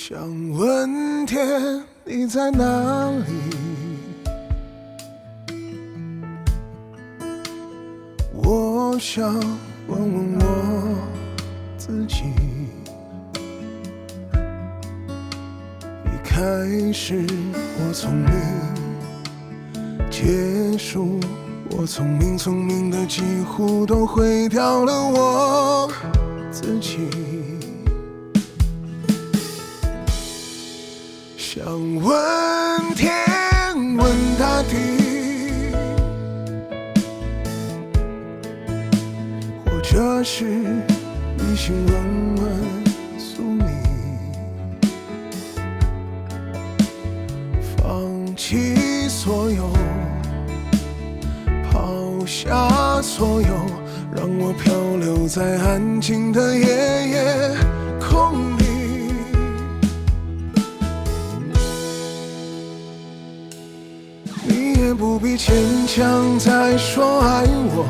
想问天，你在哪里？我想问问我自己。一开始我聪明，结束我聪明，聪明的几乎都毁掉了我自己。想问天，问大地，或者是一心问问宿命，放弃所有，抛下所有，让我漂流在安静的夜夜空里。你也不必牵强再说爱我，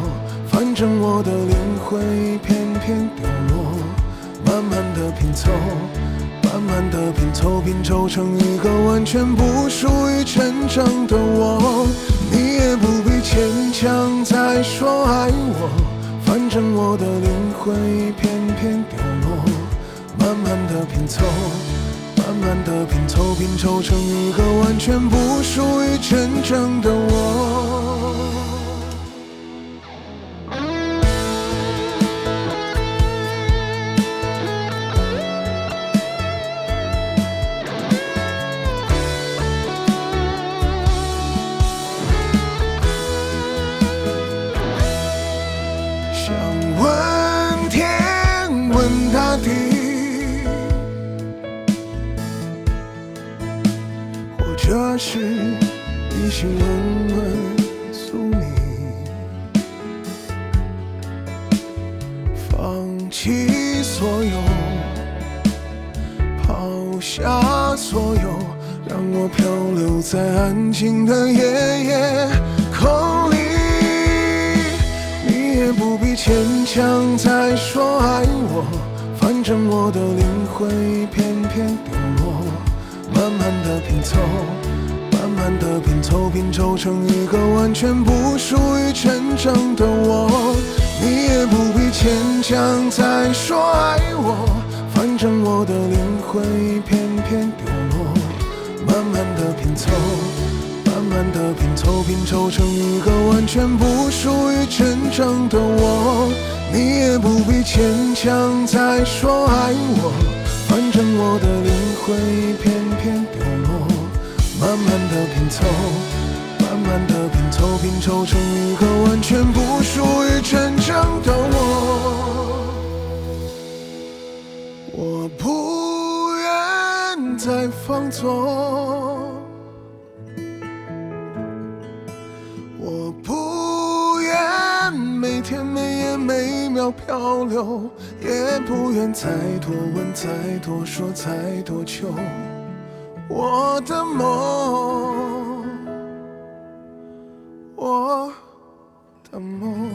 反正我的灵魂已片片凋落，慢慢的拼凑，慢慢的拼凑，拼凑成一个完全不属于真正的我。你也不必牵强再说爱我，反正我的灵魂已片片凋落，慢慢的拼凑，慢慢的拼凑，拼凑成一个完全不属于真正的我。想问天，问大地，或者是一心问问宿命，放弃所有，抛下所有，让我漂流在安静的夜夜空里。你也不必牵强再说爱我，反正我的灵魂已片片凋落，慢慢的拼凑，慢慢的拼凑，拼凑成一个完全不属于真正的我。你也不必牵强再说爱我，反正我的灵魂已片片凋落，慢慢的拼凑，慢慢的拼凑，拼凑成一个完全不属于真正的我。你也不必牵强再说爱我，反正我的灵魂已片片凋落，慢慢的拼凑，慢慢的拼凑，拼凑成一个完全不属于真正的我。我不愿再放纵，我不愿每天每夜每秒漂流，也不愿再多问再多说再多求。我的梦，我的梦。